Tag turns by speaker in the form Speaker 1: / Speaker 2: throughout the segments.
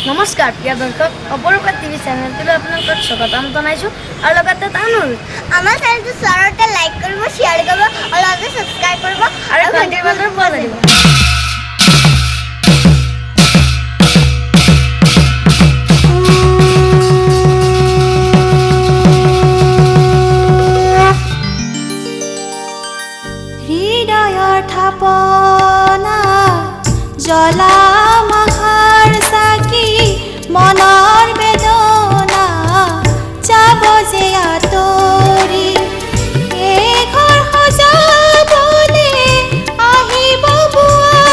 Speaker 1: নমস্কাৰ প্ৰিয় দৰ্শক, অপৰূপা টিভি চেনেলটোলৈ আপোনালোকক স্বাগতম জনাইছোঁ আৰু লগতে টানুল
Speaker 2: আমাৰ চেনেলটো চৰতে লাইক কৰিব, শ্বেয়াৰ কৰিব আৰু লগতে সাবস্ক্ৰাইব কৰিব
Speaker 1: আৰু ঘণ্টিৰ বাজৰ বজাই দিব।
Speaker 3: হৃদয়ৰ থাপনা জ্বলা মাহাৰ চাকি মনৰ বেদনা যাব যে আঁতৰি এই ঘৰ সজাবলে আহিব বোৱা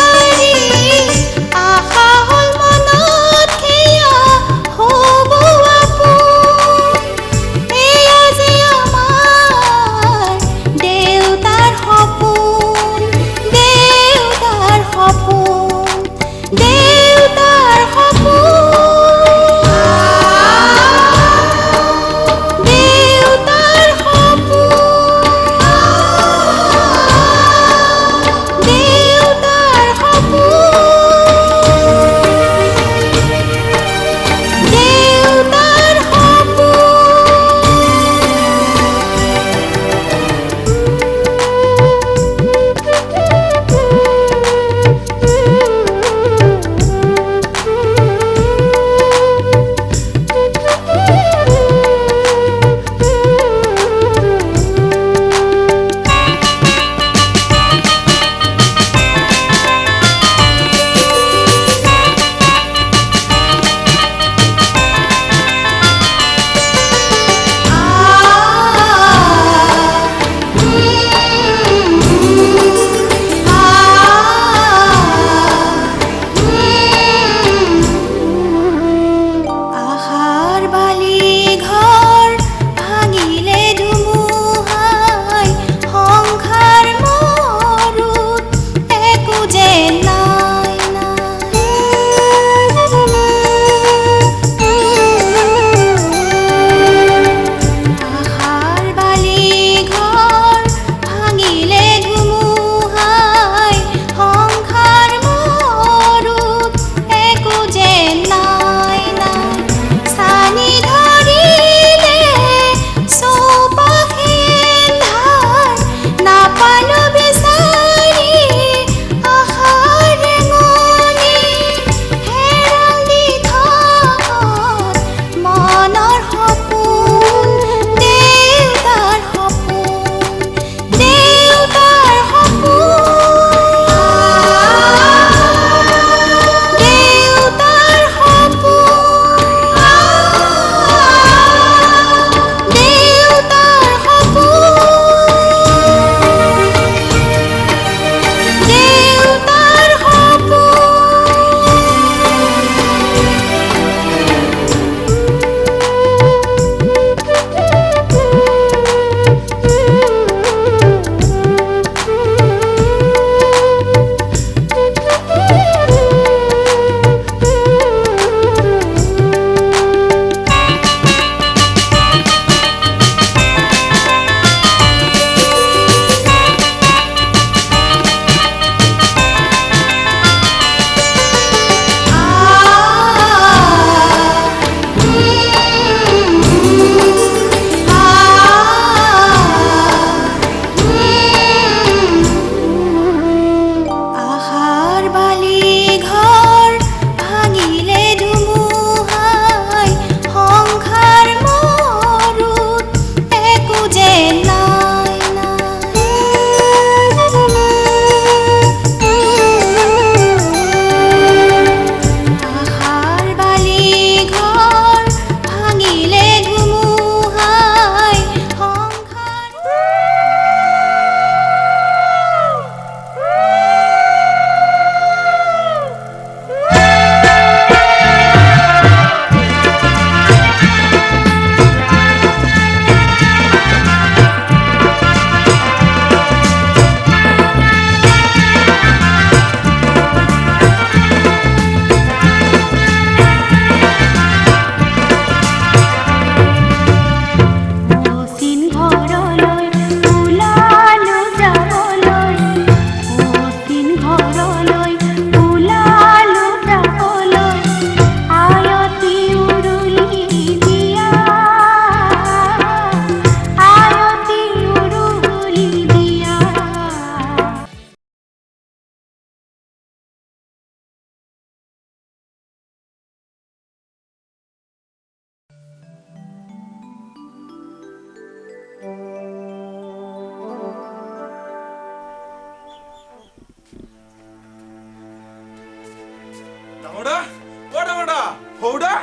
Speaker 4: ও ডাঙৰদা হৌদা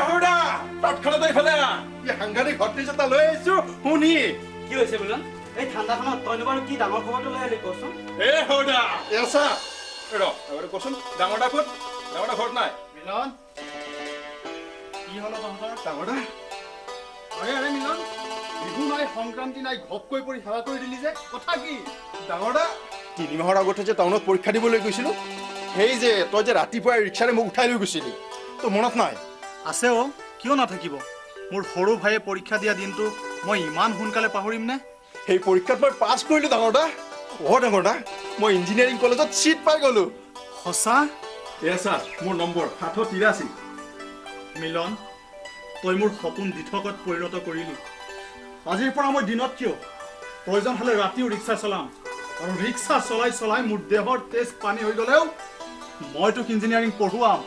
Speaker 4: হৌদা তৎক্ষণাৎ এইফালে এই সাংঘাতিক হটলিষ্ট এটা লৈ আহিছো শুনি
Speaker 5: কি হৈছে মিলন এই ঠাণ্ডাখনত তই বাৰু কি ডাঙৰ খবৰটো লৈ আহিলি কচোন
Speaker 4: হৌদা এছা ৰ কচোন ডাঙৰদা ক'ত ডাঙৰদা ঘৰত নাই
Speaker 6: মিলন কি হলো তহঁতৰ
Speaker 4: ডাঙৰদা
Speaker 6: আৰে মিলন বিহু নাই সংক্ৰান্তি নাই ঘপকৈ পৰি সেৱা কৰি দিলি যে কথা কি
Speaker 4: ডাঙৰদা 3 মাহৰ আগতে যে টাউনত পৰীক্ষা দিবলৈ গৈছিলো সেই যে তই যে ৰাতিপুৱাই ৰিক্সাৰে মোক উঠাই লৈ গৈছিলি তো মনত নাই
Speaker 6: আছে অ কিয় নাথাকিব মোৰ সৰু ভাইয়ে পৰীক্ষা দিয়া দিনটো মই ইমান সোনকালে পাহৰিম নে
Speaker 4: সেই পৰীক্ষাত মই পাছ কৰিলো ডাঙৰদা ডাঙৰদা মই ইঞ্জিনিয়াৰিং কলেজত চিট পাই গলো
Speaker 6: সঁচা
Speaker 4: এছা মোৰ নম্বৰ 783
Speaker 6: মিলন তই মোৰ সপোন দিঠকত পৰিণত কৰিলি আজিৰ পৰা মই দিনত কিয় প্ৰয়োজন হলে ৰাতিও ৰিক্সা চলাম আৰু ৰিক্সা চলাই চলাই মোৰ দেহৰ তেজ পানী হৈ গলেও মই তোক ইঞ্জিনিয়াৰিং পঢ়ুৱাম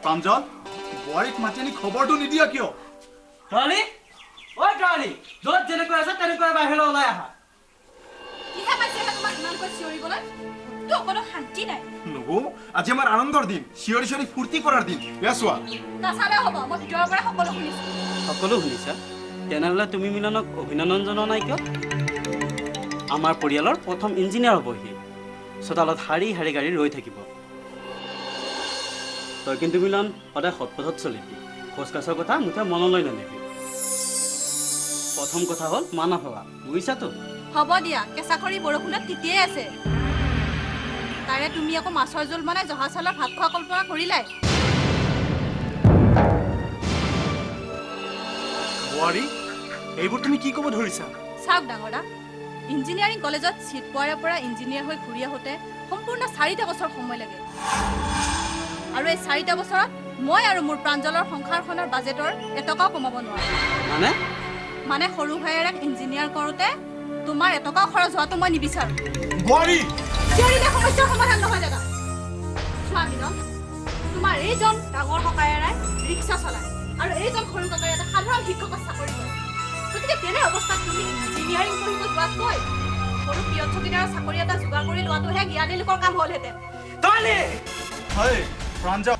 Speaker 6: প্ৰাঞ্জল বোৱাৰীক মাতি আনি খবৰটো নিদিয়া কিয়
Speaker 5: তৰালি ঐ তৰালি য'ত যেনেকৈ আছে তেনেকৈ বাহিৰলৈ ওলাই আহা
Speaker 3: কিহে পাইছে তোমাক ইমানকৈ চিঞৰিবলৈ তো অকণো শান্তি নাই
Speaker 4: নবু আজি আমাৰ আনন্দৰ দিন চিঞৰি চিঞৰি ফূৰ্তি কৰাৰ দিন চোৱা
Speaker 3: নাচালেও হ'ব মই ভিতৰৰ পৰা সকলো শুনিছো
Speaker 5: সকলো শুনিছা তেনেহ'লে তুমি মিলনক অভিনন্দন জনোৱা নাই কিয় আমাৰ পৰিয়ালৰ প্ৰথম ইঞ্জিনিয়াৰ হ'ব সি চোতালত শাৰী শাৰী গাড়ী ৰৈ থাকিব তই কিন্তু মিলন সদায় সৎপথত চলিবি খোজকাছৰ কথা মুঠে মনলৈ নানিবি প্ৰথম কথা হ'ল মানৱ সেৱা বুজিছাতো
Speaker 3: হ'ব দিয়া কেঁচা খৰি বৰষুণত তিতিয়ে আছে তাৰে তুমি আকৌ মাছৰ জোল বনাই জহা চাউলৰ ভাত খোৱা কল্পনা কৰিলাই
Speaker 6: বোৱাৰী এইবোৰ তুমি কি ক'ব ধৰিছা
Speaker 3: চাওক ডাঙৰা ইঞ্জিনিয়াৰিং কলেজত চিট পোৱাৰ পৰা ইঞ্জিনিয়াৰ হৈ ঘূৰি আহোঁতে সম্পূৰ্ণ 4টা বছৰ সময় লাগে আৰু এই 4টা বছৰত মই আৰু মোৰ প্ৰাঞ্জলৰ সংসাৰখনৰ বাজেটৰ এটকাও কমাব নোৱাৰো মানে সৰু ভাইয়েৰাক ইঞ্জিনিয়াৰ কৰোঁতে তোমাৰ এটকাও খৰচ হোৱাটো মই নিবিচাৰো
Speaker 6: বোৱাৰী
Speaker 3: চিঞৰিলে সমস্যাৰ সমাধান নহয় দাদা চোৱা মিলন তোমাৰ এইজন ডাঙৰ ককায়েৰাই ৰিক্সা চলায় আৰু এইজন সৰু ককায়ে এটা সাধাৰণ শিক্ষকৰ চাকৰি কৰে গতিকে তেনে অৱস্থাত তুমি ইঞ্জিনিয়াৰিং পঢ়িব যোৱাতকৈ সৰু পিয়ন চকীদাৰৰ চাকৰি এটা যোগাৰ কৰি লোৱাটোহে জ্ঞানী লোকৰ কাম হ'লহেঁতেন
Speaker 5: তৰালি
Speaker 6: হয় প্ৰাঞ্জল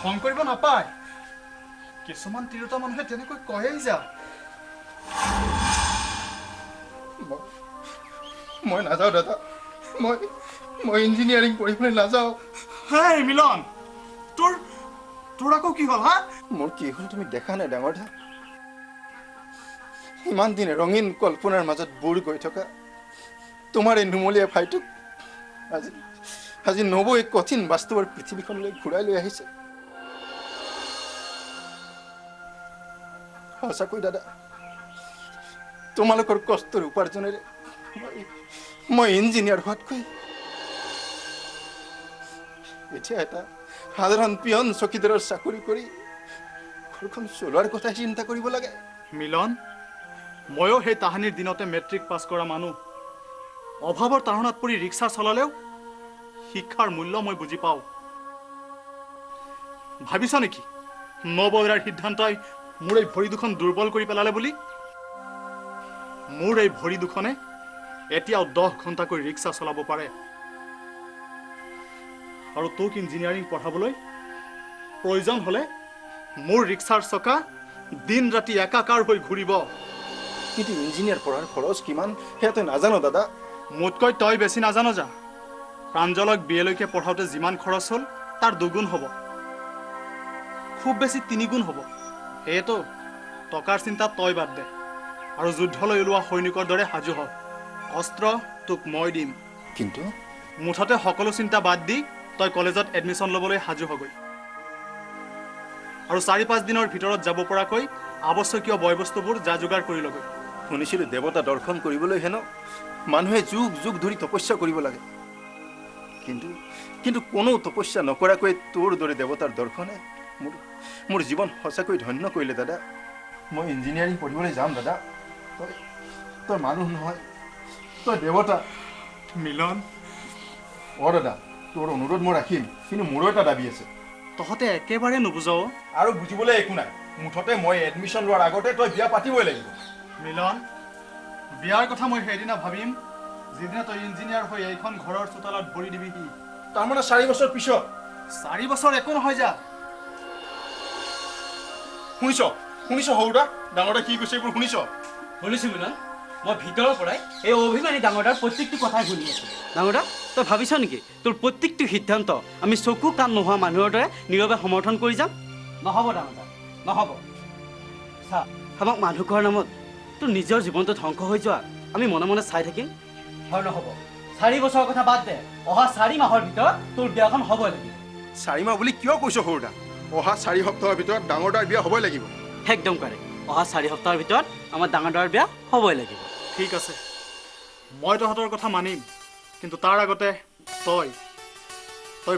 Speaker 6: খং কৰিব নাপায় কিছুমান তিৰোতা মানুহে তেনেকৈ কয়েই যা
Speaker 4: মই নাযাওঁ দাদা মই ইঞ্জিনিয়াৰিং পঢ়িবলৈ নাযাওঁ
Speaker 6: হেই মিলন তোৰ আকৌ কি হ'ল হা
Speaker 4: মোৰ কি হ'ল তুমি দেখা নাই ডাঙৰদা ইমান দিন ৰঙীন কল্পনাৰ মাজত বুৰ গৈ থকা তোমাৰ এই নুমলীয়া ভাইটোক আজি নবৌ এই কঠিন বাস্তৱৰ পৃথিৱীখনলৈ ঘূৰাই লৈ আহিছে সঁচাকৈ দাদা তোমালোকৰ কষ্টৰ উপাৰ্জনেৰে মই ইঞ্জিনিয়াৰ হোৱাতকৈ এতিয়া এটা সাধাৰণ পিয়ন চকীদাৰৰ চাকৰি কৰি ঘৰখন চলোৱাৰ কথা চিন্তা কৰিব লাগে
Speaker 6: মিলন ময়ো সেই তাহানিৰ দিনতে মেট্ৰিক পাছ কৰা মানুহ অভাৱৰ তাৰণাত পৰি ৰিক্সা চলালেও শিক্ষাৰ মূল্য মই বুজি পাওঁ ভাবিছা নেকি নবৌৰাৰ সিদ্ধান্তই মোৰ এই ভৰি দুখন দুৰ্বল কৰি পেলালে বুলি মোৰ এই ভৰি দুখনে এতিয়াও 10 ঘণ্টাকৈ ৰিক্সা চলাব পাৰে আৰু তোক ইঞ্জিনিয়াৰিং পঢ়াবলৈ প্ৰয়োজন হলে মোৰ ৰিক্সাৰ চকা দিন ৰাতি একাকাৰ হৈ ঘূৰিব
Speaker 4: কিন্তু ইঞ্জিনিয়াৰ পঢ়াৰ খৰচ কিমান সেয়া তই নাজানো দাদা
Speaker 6: মোতকৈ তই বেছি নাজানো যা প্ৰাঞ্জলক বিএলৈকে পঢ়াওঁতে যিমান খৰচ হ'ল তাৰ 2 গুণ হ'ব খুব বেছি 3 গুণ হ'ব সেয়েতো টকাৰ চিন্তা তই বাদ দে আৰু যুদ্ধলৈ ওলোৱা সৈনিকৰ দৰে সাজু হ অস্ত্ৰ তোক মই দিম
Speaker 4: কিন্তু
Speaker 6: মুঠতে সকলো চিন্তা বাদ দি তই কলেজত এডমিশ্যন ল'বলৈ সাজু হগৈ আৰু 4-5 দিনৰ ভিতৰত যাব পৰাকৈ আৱশ্যকীয় বয়বস্তুবোৰ যা যোগাৰ কৰি লগৈ
Speaker 4: শুনিছিলোঁ দেৱতা দৰ্শন কৰিবলৈ হেনো মানুহে যুগ যুগ ধৰি তপস্যা কৰিব লাগে কিন্তু কোনো তপস্যা নকৰাকৈ তোৰ দৰে দেৱতাৰ দৰ্শনে মোৰ জীৱন সঁচাকৈ ধন্য কৰিলে দাদা মই ইঞ্জিনিয়াৰিং পঢ়িবলৈ যাম দাদা তই মানুহ নহয় তই দেৱতা
Speaker 6: মিলন
Speaker 4: দাদা তোৰ অনুৰোধ মই ৰাখিম কিন্তু মোৰো এটা দাবী আছে
Speaker 6: তহঁতে একেবাৰে নুবুজাও
Speaker 4: আৰু বুজিবলৈ একো নাই মুঠতে মই এডমিশ্যন লোৱাৰ আগতে তই বিয়া পাতিবই লাগিব
Speaker 6: মিলন বিয়াৰ কথা মই সেইদিনা ভাবিম যিদিনা তই ইঞ্জিনিয়াৰ হৈ এইখন ঘৰৰ চোতালত ভৰি দিবিহি
Speaker 4: তাৰমানে 4 বছৰ পিছত
Speaker 6: 4 বছৰ একো নহয় যা।
Speaker 4: শুনিছ সৰুদা ডাঙৰদা কি কৈছে এইবোৰ শুনিছ?
Speaker 5: শুনিছোঁ মিলন, মই ভিতৰৰ পৰাই এই অভিমানী ডাঙৰদাৰ প্ৰত্যেকটো কথাই শুনি আছোঁ। ডাঙৰদা, তই ভাবিছ নেকি তোৰ প্ৰত্যেকটো সিদ্ধান্ত আমি চকু কাণ নোহোৱা মানুহৰ দৰে নীৰৱে সমৰ্থন কৰি যাম? নহ'ব ডাঙৰদা, নহ'ব। চা, আমাক মানুহ কোৱাৰ নামত তোৰ নিজৰ জীৱনটো ধ্বংস হৈ যোৱা আমি মনে মনে চাই থাকিম? হয় নহ'ব। 4 বছৰৰ কথা বাদ দে, অহা 4 মাহৰ ভিতৰত তোৰ বিয়াখন হ'বই লাগিব।
Speaker 4: 4 মাহ বুলি কিয় কৈছ সৰুদা? অহা 4 সপ্তাহৰ ভিতৰত ডাঙৰদাৰ বিয়া হ'বই লাগিব।
Speaker 5: একদম কাৰে, অহা 4 সপ্তাহৰ ভিতৰত আমাৰ ডাঙৰদাৰ বিয়া হ'বই লাগিব।
Speaker 6: ঠিক আছে, মই তহঁতৰ কথা মানিম, কিন্তু তাৰ আগতে তই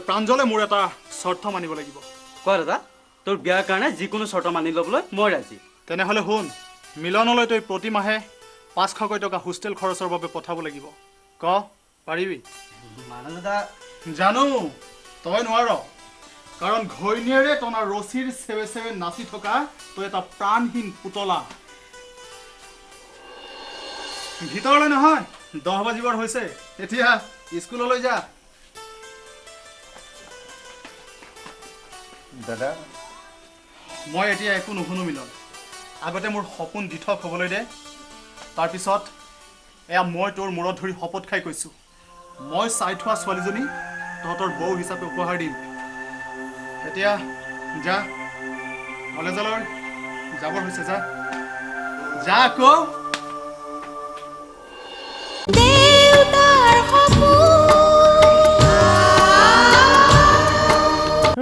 Speaker 6: প্ৰাঞ্জলে মোৰ এটা চৰ্ত মানিব লাগিব।
Speaker 5: কোৱা দাদা, তোৰ বিয়াৰ কাৰণে যিকোনো চৰ্ত মানি ল'বলৈ মই ৰাজি।
Speaker 6: তেনেহ'লে শুন, মিলনলৈ তই প্ৰতি মাহে 500কৈ টকা হোষ্টেল খৰচৰ বাবে পঠাব লাগিব। ক পাৰিবি?
Speaker 5: মানে দাদা,
Speaker 6: জানো তই নোৱাৰ, কাৰণ ঘৈণীয়েৰে টনা ৰছীৰ চেৱে চেৱে নাচি থকা তই এটা প্ৰাণহীন পুতলা। ভিতৰলৈ নহয়, 10 বাজিবৰ হৈছে, এতিয়া স্কুললৈ যা।
Speaker 4: দাদা
Speaker 6: মই এতিয়া একো নুশুনো মিলন, আগতে মোৰ সপোন দিঠক হ'বলৈ দে, তাৰপিছত এয়া মই তোৰ মূৰত ধৰি শপত খাই কৈছোঁ, মই চাই থোৱা ছোৱালীজনী তহঁতৰ বৌ হিচাপে উপহাৰ দিম। এতিয়া যা, কলেজলৈ যাবৰ হৈছে, যা যা আকৌ।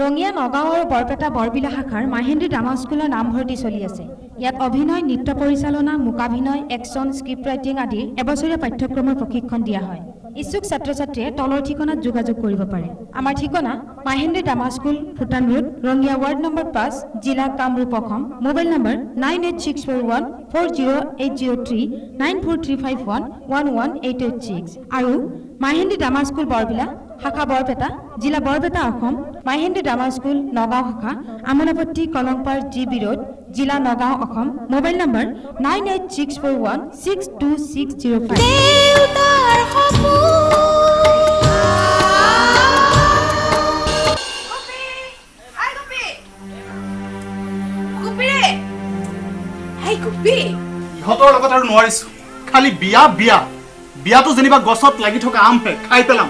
Speaker 7: ৰঙিয়া নগাঁও আৰু বৰপেটা বৰবিলা শাখাৰ মাহেন্দ্ৰী ড্ৰামা স্কুলৰ নামভৰ্তি চলি আছে। ইয়াত অভিনয়, নৃত্য পৰিচালনা, মূকাভিনয়, একশ্যন, স্ক্ৰিপ্ট ৰাইটিং আদিৰ এবছৰীয়া পাঠ্যক্ৰমৰ প্ৰশিক্ষণ দিয়া হয়। ইচ্ছুক ছাত্ৰ ছাত্ৰীয়ে তলৰ ঠিকনাত যোগাযোগ কৰিব পাৰে। আমাৰ ঠিকনা Mahendri drama school, Bhutan road, Rangia ward number 5, জিলা কামৰূপ অসম। মোবাইল নম্বৰ 9864140803, 9435111886 আৰু মাহেন্দ্ৰী ড্ৰামা স্কুল বৰবিলা, শাখা বৰপেটা, জিলা বৰপেটা অসম। মাহেন্দ্ৰী ড্ৰামা স্কুল নগাঁও শাখা, আমোলাপট্টি কলংপাৰ GB ৰোড, জিলা নগাঁও অসম। Mobile number 9864162605।
Speaker 6: ইহঁতৰ লগত আৰু নোৱাৰিছো, খালি বিয়া বিয়া। বিয়াটো যেনিবা গছত লাগি থকা আমহে, খাই পেলাম।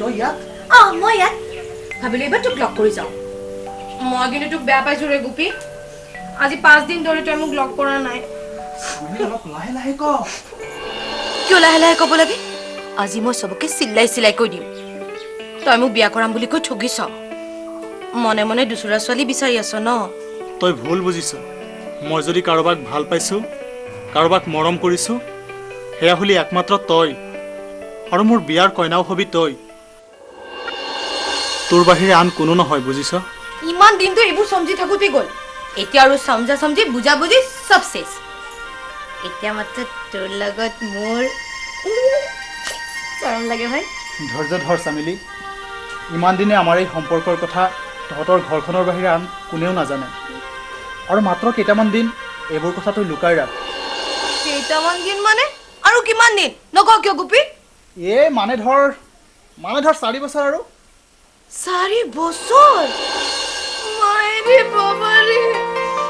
Speaker 6: তই ইয়াত?
Speaker 3: মই ইয়াত ভাবিলো এইবাৰ তোক লগ কৰি যাওঁ। মই কিন্তু তোক বেয়া পাইছো ৰে গোপী, আজি 5 দিন ধৰি তই মোক লগ কৰা নাই।
Speaker 6: অলপ লাহে লাহে ক।
Speaker 3: কিয় লাহে লাহে ক'ব লাগে? আজি মই চবকে চিল্লাই কৈ দিম তই মোক বিয়া কৰাম বুলি কৈ ঠগিছ। মনে মনে দুচৰা ছোৱালী বিচাৰি আছ ন?
Speaker 6: তই ভুল বুজিছ। মই যদি কাৰোবাক ভাল পাইছো, কাৰোবাক মৰম কৰিছো, সেয়া হ'লে একমাত্ৰ তই, আৰু মোৰ বিয়াৰ কইনাও হবি তই। তোৰ বাহিৰে আন কোনো নহয়, বুজিছ?
Speaker 3: ইমান দিনটো এইবোৰ সমজি থাকোতে গ'ল, এতিয়া আৰু সমজা সমজি বুজা বুজি সব শেষ। এতিয়া মাত্ৰ তোৰ লগত মোৰ চৰম লাগে ভাই।
Speaker 6: ধৈৰ্য ধৰ চামিলি, ইমান দিনে আমাৰ এই সম্পৰ্কৰ কথা তহঁতৰ ঘৰখনৰ বাহিৰে আন কোনেও নাজানে, আৰু মাত্ৰ কেইটামান দিন এইবোৰ কথা তই লুকাই ৰাখ।
Speaker 3: কেইটামান দিন মানে আৰু কিমান দিন নক কিয় গোপী?
Speaker 6: মানে ধৰ 4 বছৰ। আৰু
Speaker 3: 4 বছৰ? মাইৰে বাবাৰে,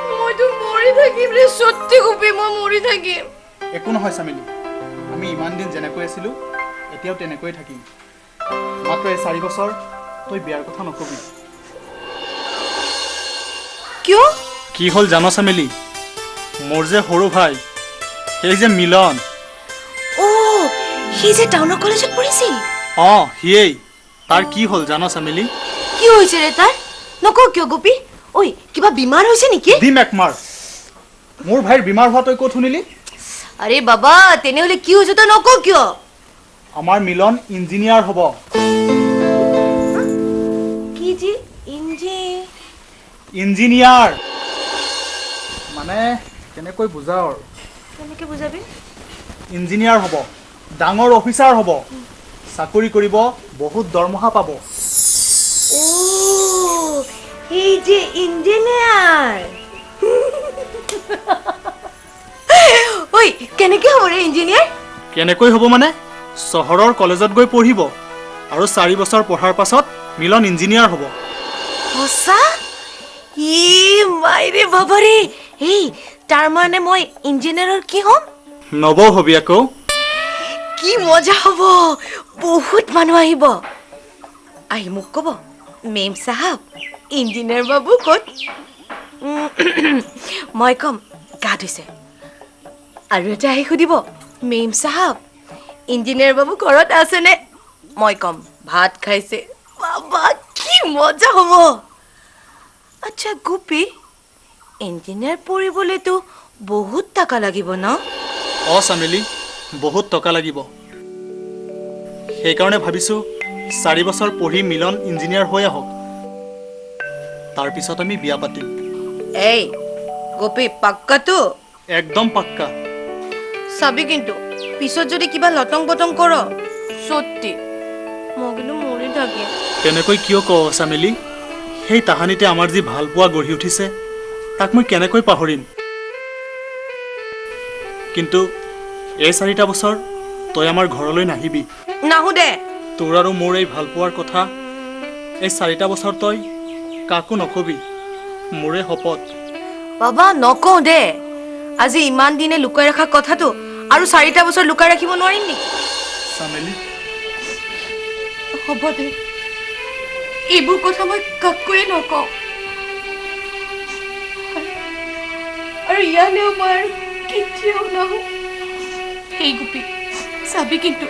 Speaker 3: মইতো মৰি থাকিম ৰে। সত্যি গোপী, মই মৰি থাকিম।
Speaker 6: একো নহয় চামিলি, আমি ইমান দিন যেনেকৈ আছিলো এতিয়াও তেনেকৈয়ে থাকিম। মাত্ৰ এই 4 বছৰ তই বিয়াৰ কথা নকবি।
Speaker 3: কিয়?
Speaker 6: কি হ'ল জান চামিলি, মোৰ যে সৰু ভাই, সেই যে মিলন,
Speaker 3: সি যে টাউনৰ কলেজত পঢ়িছিল।
Speaker 6: সিয়েই। তাৰ কি হ'ল জান চামিলি?
Speaker 3: কি হৈছে ৰে তাৰ? নক কিয় গোপী? ঐ, কিবা বেমাৰ হৈছে নেকি?
Speaker 6: দিম একমাৰ। মোৰ ভাইৰ বেমাৰ হোৱা তই ক'ত শুনিলি?
Speaker 3: আৰে বাবা, তেনেহ'লে কি হৈছে তই নক কিয়?
Speaker 6: আমাৰ মিলন ইঞ্জিনিয়াৰ হ'ব।
Speaker 3: কি জি?
Speaker 6: ইঞ্জিনিয়াৰ মানে কেনেকৈ বুজাও আৰু?
Speaker 3: কেনেকৈ বুজাবি?
Speaker 6: ইঞ্জিনিয়াৰ হ'ব, ডাঙৰ অফিচাৰ হ'ব, চাকৰি কৰিব, বহুত দৰমহা পাব।
Speaker 3: এই যে ইঞ্জিনিয়াৰ। ঐ, কেনেকৈ হ'ব ৰে ইঞ্জিনিয়াৰ?
Speaker 6: কেনেকৈ হ'ব মানে চহৰৰ কলেজত গৈ পঢ়িব, আৰু 4 বছৰ পঢ়াৰ পাছত মিলন ইঞ্জিনিয়াৰ হ'ব।
Speaker 8: সঁচা? ই মাইৰে বাবাৰে, এই তাৰ মানে মই ইঞ্জিনিয়াৰৰ কি হ'ম?
Speaker 6: নব হবি আকৌ।
Speaker 8: কি মজা হ'ব, বহুত মানুহ আহিব। আহি মোক ক'ব, মেম চাহাব ইঞ্জিনিয়াৰ বাবু ক'ত? মই ক'ম গা ধুইছে। আৰু এটা আহি সুধিব, মেম চাহাব ইঞ্জিনিয়াৰ বাবু ঘৰত আছেনে? মই ক'ম ভাত খাইছে। বাবা কি মজা হ'ব। আচ্ছা গোপী, ইঞ্জিনিয়াৰ পঢ়িবলৈতো বহুত টকা লাগিব ন?
Speaker 6: চামেলি, বহুত টকা লাগিব। সেইকাৰণে ভাবিছোঁ 4 বছৰ পঢ়ি মিলন ইঞ্জিনিয়াৰ হৈ আহক, তাৰপিছত আমি বিয়া পাতিম।
Speaker 8: এই গোপী পাক্কাটো?
Speaker 6: একদম পাক্কা।
Speaker 8: চাবি কিন্তু পিছত যদি কিবা লটং পটং কৰ, সত্যি মই কিন্তু মৰি থাকিম।
Speaker 6: তেনেকৈ কিয় কওঁ চামেলি? সেই তাহানিতে আমাৰ যি ভাল পোৱা গঢ়ি উঠিছে, তাক মই কেনেকৈ পাহৰিম? কিন্তু এই 4টা বছৰ তই আমাৰ ঘৰলৈ নাহিবি।
Speaker 8: নাহো দে।
Speaker 6: তোৰ আৰু মোৰ এই ভাল পোৱাৰ কথা এই 4টা বছৰ তই কাকো নকবি, মোৰে শপত।
Speaker 8: বাবা নকওঁ দে। আজি ইমান দিনে লুকাই ৰখা কথাটো আৰু 4টা বছৰ লুকাই ৰাখিব নোৱাৰিম নেকি?
Speaker 6: চামেলি,
Speaker 8: হ'ব দে, এইবোৰ কথা মই কাকোৱে নকওঁ। আৰু ইয়ালেও মই আৰু কেতিয়াও নাহো। সেই গোপী চাবি কিন্তু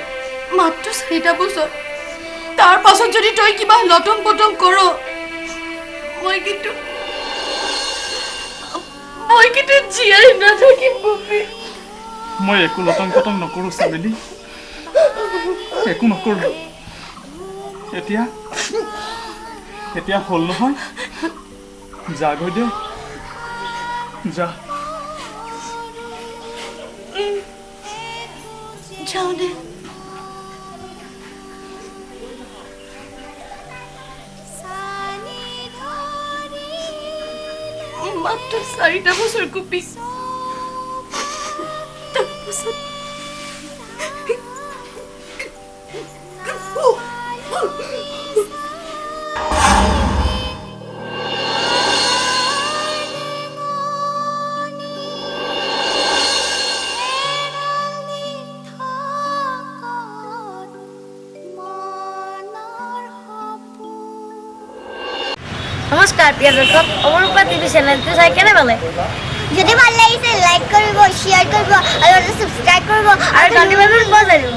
Speaker 8: মাত্ৰ 4টা বছৰ, তাৰ পাছত যদি তই কিবা লটং পটং কৰ, মই কিন্তু জীয়াই নাথাকিম গোপী।
Speaker 6: মই একো লটং পটং নকৰোঁ চামেলি, একো নকৰোঁ। এতিয়া হ'ল নহয়, যাগৈ দে, যা।
Speaker 8: যাওঁ দে। মাত্ৰ 4টা বছৰ গোপী, তাৰপাছত
Speaker 1: নমস্কাৰ প্ৰিয় দৰ্শক, অমৰূপা টিভি চেনেলটো চাই কেনে পালে?
Speaker 2: যদি ভাল লাগিছে লাইক কৰিব, শ্বেয়াৰ কৰিব আৰু সাবস্ক্ৰাইব কৰিব
Speaker 1: আৰু ঘণ্টি বাজনটো বজাই দিব।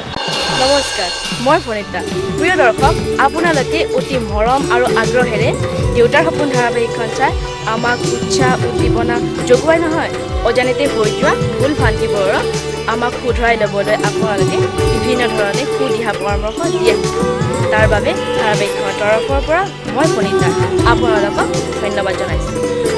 Speaker 3: নমস্কাৰ, মই প্ৰণীতা। প্ৰিয় দৰ্শক, আপোনালোকে অতি মৰম আৰু আগ্ৰহেৰে দেউতাৰ সপোন ধাৰাবাহিকখন চাই আমাক উৎসাহ উদ্দীপনা যোগোৱাই নহয়, অজানিতে হৈ যোৱা ভুল ভ্ৰান্তিবোৰক আমাক শুধৰাই ল'বলৈ আপোনালোকে বিভিন্ন ধৰণে সুদিহা পৰামৰ্শ দি আহিছে। তাৰ বাবে ধাৰাবাহিকখনৰ তৰফৰ পৰা মই প্ৰণীতা আপোনালোকক ধন্যবাদ জনাইছোঁ।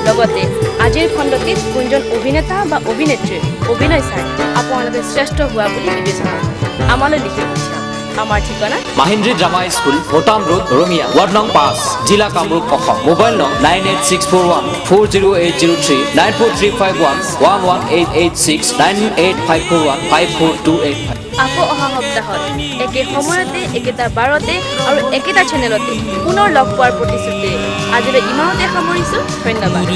Speaker 3: লগতে আজিৰ খণ্ডটিত কোনজন অভিনেতা বা অভিনেত্ৰীৰ অভিনয় চাই আপোনালোকে শ্ৰেষ্ঠ হোৱা বুলি বিবেচনা কৰে, আমালৈ লিখি পঠিয়াওক। আমাৰ ঠিকনা
Speaker 9: মাহিন্দ্ৰী ড্ৰামা স্কুল, ভোটাম ৰোড, ৰঙিয়া, ৱাৰ্ড নং 5, জিলা কামৰূপ, অসম। মোবাইল নং 9864140803, 9435111886, 9854154285।
Speaker 3: আকৌ অহা সপ্তাহত একে সময়তে একেটা বাৰতে আৰু একেটা চেনেলতে পুনৰ লগ পোৱাৰ প্ৰতিশ্ৰুতিৰে আজিলৈ ইমানতে সামৰিছোঁ। ধন্যবাদ।